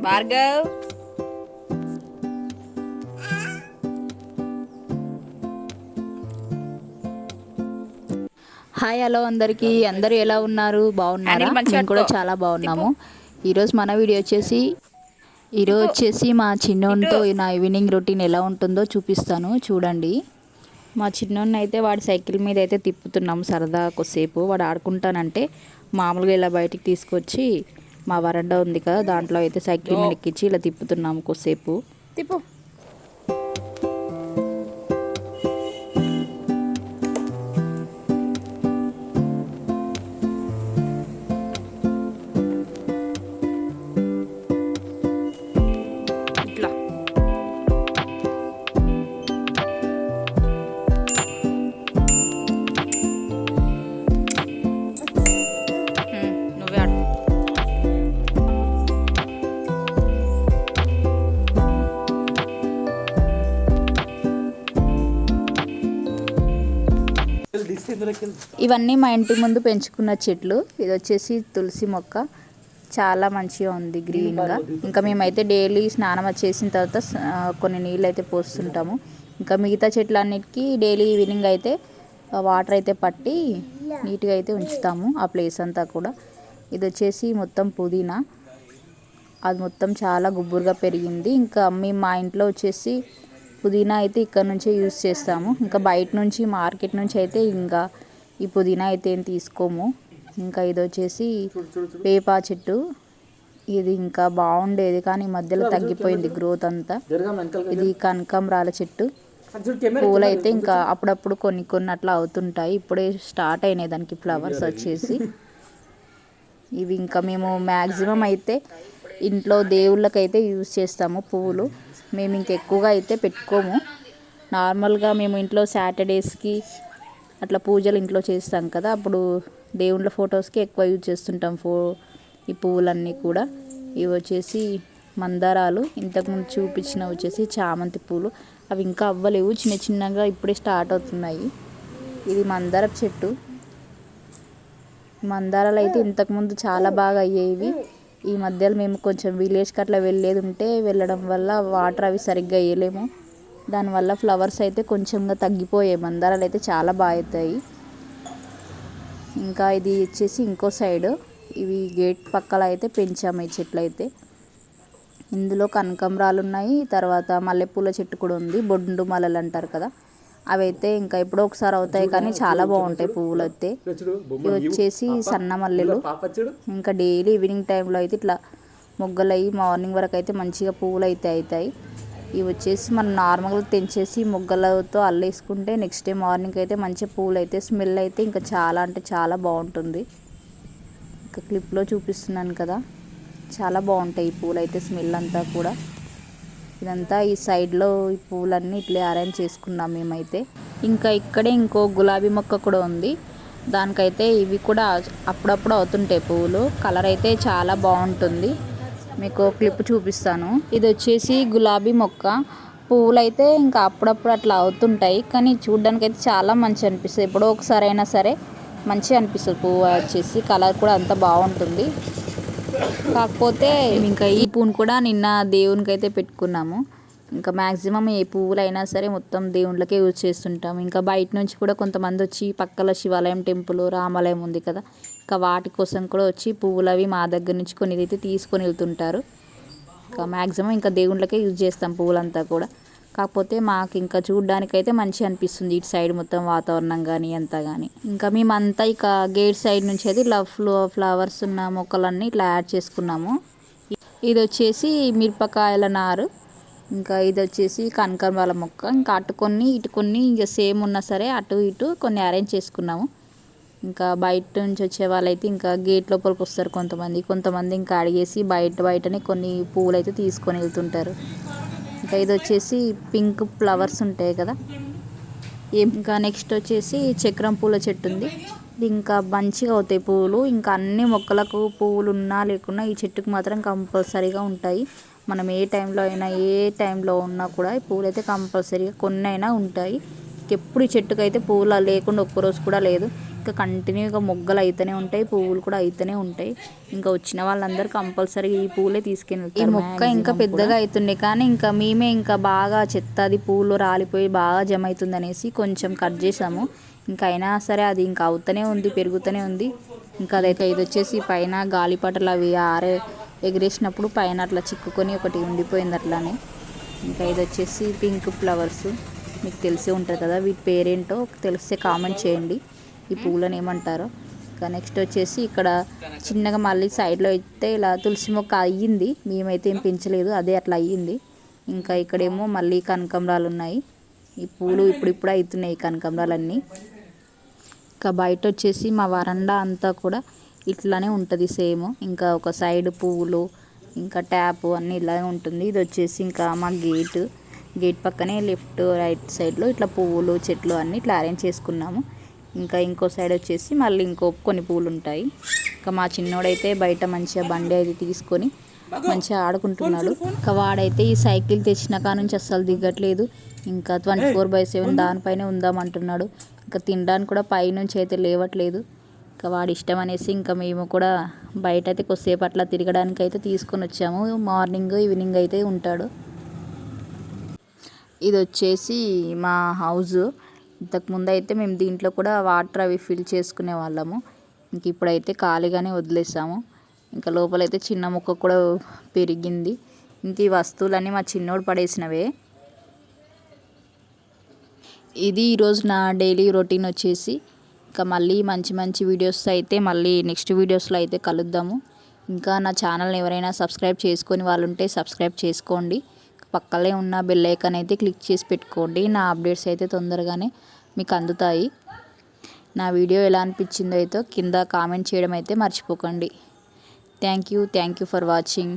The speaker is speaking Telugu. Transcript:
భార్గవ్ హాయ్ హలో అందరికీ అందరూ ఎలా ఉన్నారు? బాగున్నారా? మేము కూడా చాలా బాగున్నాము. ఈరోజు మన వీడియో వచ్చేసి మా చిన్నోనితో నా ఈవినింగ్ రొటీన్ ఎలా ఉంటుందో చూపిస్తాను చూడండి. మా చిన్నోన్ని అయితే వాడి సైకిల్ మీద అయితే తిప్పుతున్నాము సరదా కొద్దిసేపు. వాడు ఆడుకుంటానంటే మామూలుగా ఇలా బయటికి తీసుకొచ్చి మా వరండా ఉంది కదా దాంట్లో అయితే సైకిల్ మీద ఎక్కించి ఇలా తిప్పుతున్నాము కొద్దిసేపు. తిప్పు. ఇవన్నీ మా ఇంటి ముందు పెంచుకున్న చెట్లు. ఇది వచ్చేసి తులసి మొక్క, చాలా మంచిగా ఉంది గ్రీన్గా. ఇంకా మేమైతే డైలీ స్నానం చేసిన తర్వాత కొన్ని నీళ్ళు అయితే పోస్తుంటాము. ఇంకా మిగతా చెట్లన్నిటికీ డైలీ ఈవినింగ్ అయితే వాటర్ అయితే పట్టి నీట్గా అయితే ఉంచుతాము ఆ ప్లేస్ అంతా కూడా. ఇది వచ్చేసి మొత్తం పుదీనా, అది మొత్తం చాలా గుబురుగా పెరిగింది. ఇంకా మేము మా ఇంట్లో వచ్చేసి పుదీనా అయితే ఇక్కడ నుంచే యూస్ చేస్తాము. ఇంకా బయట నుంచి మార్కెట్ నుంచి అయితే ఇంకా ఈ పుదీనా అయితే ఏం తీసుకోము. ఇంకా ఇది వచ్చేసి వేపా చెట్టు, ఇది ఇంకా బాగుండేది కానీ మధ్యలో తగ్గిపోయింది గ్రోత్ అంతా. ఇది కనకాంబరాల చెట్టు, పూలు అయితే ఇంకా అప్పుడప్పుడు కొన్ని కొన్ని అట్లా అవుతుంటాయి. ఇప్పుడే స్టార్ట్ అయినాయి దానికి ఫ్లవర్స్ వచ్చేసి. ఇవి ఇంకా మేము మ్యాక్సిమం అయితే ఇంట్లో దేవుళ్ళకైతే యూజ్ చేస్తాము పువ్వులు. మేము ఇంక ఎక్కువగా అయితే పెట్టుకోము. నార్మల్గా మేము ఇంట్లో సాటర్డేస్కి అట్లా పూజలు ఇంట్లో చేస్తాం కదా, అప్పుడు దేవుళ్ళ ఫొటోస్కి ఎక్కువ యూజ్ చేస్తుంటాం ఈ పువ్వులన్నీ కూడా. ఇవి వచ్చేసి మందారాలు, ఇంతకుముందు చూపించిన వచ్చేసి చామంతి పూలు. అవి ఇంకా అవ్వలేవు, చిన్న చిన్నగా ఇప్పుడే స్టార్ట్ అవుతున్నాయి. ఇది మందార చెట్టు. మందారాలు అయితే ఇంతకుముందు చాలా బాగా అయ్యేవి. ఈ మధ్యలో మేము కొంచెం విలేజ్కి అట్లా వెళ్ళడం వల్ల వాటర్ అవి సరిగ్గా వేయలేము. దానివల్ల ఫ్లవర్స్ అయితే కొంచెంగా తగ్గిపోయాయి. మందారాలు అయితే చాలా బాగా అవుతాయి. ఇంకా ఇది వచ్చేసి ఇంకో సైడ్, ఇవి గేట్ పక్కల అయితే పెంచాము ఈ చెట్లు అయితే. ఇందులో కనకాంబరాలు ఉన్నాయి, తర్వాత మల్లెపూల చెట్టు కూడా ఉంది, బొండు మల్లెలు అంటారు కదా, అవి అయితే ఇంకా ఎప్పుడో ఒకసారి అవుతాయి కానీ చాలా బాగుంటాయి పువ్వులు అయితే. ఇవి వచ్చేసి సన్న మల్లెలు. ఇంకా డైలీ ఈవినింగ్ టైంలో అయితే ఇట్లా మొగ్గలు అయ్యి మార్నింగ్ వరకు అయితే మంచిగా పువ్వులు అయితే అవుతాయి. ఇవి వచ్చేసి మనం నార్మల్గా తెంచేసి మొగ్గలతో అల్లేసుకుంటే నెక్స్ట్ డే మార్నింగ్ అయితే మంచిగా పువ్వులు అయితే స్మెల్ అయితే ఇంకా చాలా అంటే చాలా బాగుంటుంది. ఇంకా క్లిప్లో చూపిస్తున్నాను కదా, చాలా బాగుంటాయి ఈ పూలు అయితే స్మెల్ అంతా కూడా. ఇదంతా ఈ సైడ్లో ఈ పూలన్నీ ఇట్లా అరేంజ్ చేసుకున్నాం మేమైతే. ఇంకా ఇక్కడే ఇంకో గులాబీ మొక్క కూడా ఉంది, దానికైతే ఇవి కూడా అప్పుడప్పుడు అవుతుంటాయి పువ్వులు. కలర్ అయితే చాలా బాగుంటుంది, మీకు క్లిప్ చూపిస్తాను. ఇది వచ్చేసి గులాబీ మొక్క, పువ్వులు అయితే ఇంకా అప్పుడప్పుడు అట్లా అవుతుంటాయి కానీ చూడ్డానికి అయితే చాలా మంచి అనిపిస్తుంది. ఎప్పుడో ఒకసారి అయినా సరే మంచిగా అనిపిస్తుంది పువ్వు వచ్చేసి, కలర్ కూడా అంత బాగుంటుంది. కాకపోతే ఇంకా ఈ పువ్వును కూడా నిన్న దేవునికి అయితే పెట్టుకున్నాము. ఇంకా మ్యాక్సిమం ఏ పువ్వులు అయినా సరే మొత్తం దేవుళ్ళకే యూజ్ చేస్తుంటాము. ఇంకా బయట నుంచి కూడా కొంతమంది వచ్చి పక్కల శివాలయం టెంపుల్, రామాలయం ఉంది కదా, ఇంకా వాటి కోసం కూడా వచ్చి పువ్వులు అవి మా దగ్గర నుంచి కొన్ని అయితే తీసుకొని వెళ్తుంటారు. ఇంకా మ్యాక్సిమం ఇంకా దేవుళ్ళకే యూజ్ చేస్తాం పువ్వులంతా కూడా. కాకపోతే మాకు ఇంకా చూడడానికైతే మంచిగా అనిపిస్తుంది ఇటు సైడ్ మొత్తం వాతావరణం కానీ అంతా కానీ. ఇంకా మేమంతా ఇక గేట్ సైడ్ నుంచి అయితే ఇలా ఫ్లవర్స్ ఉన్న మొక్కలన్నీ ఇట్లా యాడ్ చేసుకున్నాము. ఇది వచ్చేసి మిరపకాయల నారు, ఇంకా ఇది వచ్చేసి కనకాంబరాల మొక్క. ఇంకా అటు కొన్ని ఇటు కొన్ని ఇంకా సేమ్ ఉన్నా సరే అటు ఇటు కొన్ని అరేంజ్ చేసుకున్నాము. ఇంకా బయట నుంచి వచ్చే వాళ్ళైతే ఇంకా గేట్ లోపలికి వస్తారు కొంతమంది ఇంకా అడిగేసి బయటనే కొన్ని పువ్వులు అయితే తీసుకొని వెళ్తుంటారు. ఇంకా ఇది వచ్చేసి పింక్ ఫ్లవర్స్ ఉంటాయి కదా. ఇంకా నెక్స్ట్ వచ్చేసి చక్రం పూల చెట్టు ఉంది, ఇది ఇంకా మంచిగా అవుతాయి పువ్వులు. ఇంకా అన్ని మొక్కలకు పువ్వులు ఉన్నా లేకున్నా ఈ చెట్టుకు మాత్రం కంపల్సరీగా ఉంటాయి. మనం ఏ టైంలో అయినా ఏ టైంలో ఉన్నా కూడా ఈ పువ్వులు అయితే కంపల్సరీగా కొన్ని అయినా ఉంటాయి. ఎప్పుడు ఈ చెట్టుకు అయితే పువ్వులు లేకుండా ఒక్కరోజు కూడా లేదు. ఇంకా కంటిన్యూగా మొగ్గలు అయితేనే ఉంటాయి, పువ్వులు కూడా అయితేనే ఉంటాయి. ఇంకా వచ్చిన వాళ్ళందరూ కంపల్సరీగా ఈ పువ్వులే తీసుకెళ్తారు. ఈ మొక్క ఇంకా పెద్దగా అవుతుండే కానీ ఇంకా మేమే ఇంకా బాగా చెత్త అది పువ్వులు రాలిపోయి బాగా జమ అవుతుంది అనేసి కొంచెం కట్ చేసాము. ఇంకా అయినా సరే అది ఇంకా అవుతూనే ఉంది, పెరుగుతూనే ఉంది. ఇంకా అదైతే ఇది వచ్చేసి పైన గాలిపటలు అవి ఎగిరేసినప్పుడు పైన అట్లా చిక్కుకొని ఒకటి ఉండిపోయింది అట్లానే. ఇంకా ఇది వచ్చేసి పింక్ ఫ్లవర్స్, మీకు తెలిసే ఉంటుంది కదా, వీటి పేరేంటో తెలిస్తే కామెంట్ చేయండి ఈ పువ్వులను ఏమంటారో. ఇంకా నెక్స్ట్ వచ్చేసి ఇక్కడ చిన్నగా మళ్ళీ సైడ్లో అయితే ఇలా తులసి మొక్క అయ్యింది, మేమైతే ఏం పెంచలేదు, అదే అట్లా అయ్యింది. ఇంకా ఇక్కడేమో మళ్ళీ కనకాంబరాలు ఉన్నాయి. ఈ పూలు ఇప్పుడిప్పుడు అవుతున్నాయి కనకాంబరాలన్నీ. ఇంకా బయట వచ్చేసి మా వరండా అంతా కూడా ఇట్లానే ఉంటుంది సేమ్. ఇంకా ఒక సైడ్ పువ్వులు, ఇంకా ట్యాప్ అన్నీ ఇలానే ఉంటుంది. ఇది వచ్చేసి ఇంకా మా గేట్ పక్కనే లెఫ్ట్ రైట్ సైడ్లో ఇట్లా పువ్వులు చెట్లు అన్నీ ఇట్లా అరేంజ్ చేసుకున్నాము. ఇంకా ఇంకో సైడ్ వచ్చేసి మళ్ళీ కొన్ని పూలు ఉంటాయి. ఇంకా మా చిన్నోడైతే బయట మంచిగా బండి అయితే తీసుకొని మంచిగా ఆడుకుంటున్నాడు. ఇంకా వాడైతే ఈ సైకిల్ తెచ్చిన కాడ నుంచి అస్సలు దిగట్లేదు. ఇంకా 24/7 దానిపైనే ఉందామంటున్నాడు. ఇంకా తినడానికి కూడా పైనుంచి అయితే లేవట్లేదు. ఇంకా వాడి ఇష్టం అనేసి ఇంకా మేము కూడా బయట అయితే కొద్దిసేపు అట్లా తిరగడానికి అయితే తీసుకొని వచ్చాము. మార్నింగ్ ఈవినింగ్ అయితే ఉంటాడు. ఇది వచ్చేసి మా హౌస్. ఇంతకుముందు అయితే మేము దీంట్లో కూడా వాటర్ అవి ఫిల్ చేసుకునే వాళ్ళము. ఇంక ఇప్పుడైతే ఖాళీగానే వదిలేసాము. ఇంకా లోపలైతే చిన్న మొక్క కూడా పెరిగింది. ఇంక ఈ వస్తువులన్నీ మా చిన్నోడు పడేసినవే. ఇది ఈరోజు నా డైలీ రొటీన్ వచ్చేసి. ఇంకా మళ్ళీ మంచి మంచి వీడియోస్ అయితే మళ్ళీ నెక్స్ట్ వీడియోస్లో అయితే కలుద్దాము. ఇంకా నా ఛానల్ని ఎవరైనా సబ్స్క్రైబ్ చేసుకొని వాళ్ళు ఉంటే సబ్స్క్రైబ్ చేసుకోండి. పక్కనే ఉన్న బెల్ ఐకాన్ అయితే క్లిక్ చేసి పెట్టుకోండి. నా అప్డేట్స్ అయితే తొందరగానే మీకు అందుతాయి. నా వీడియో ఎలా అనిపించిందో అయితే కింద కామెంట్ చేయడం అయితే మర్చిపోకండి. Thank you for watching.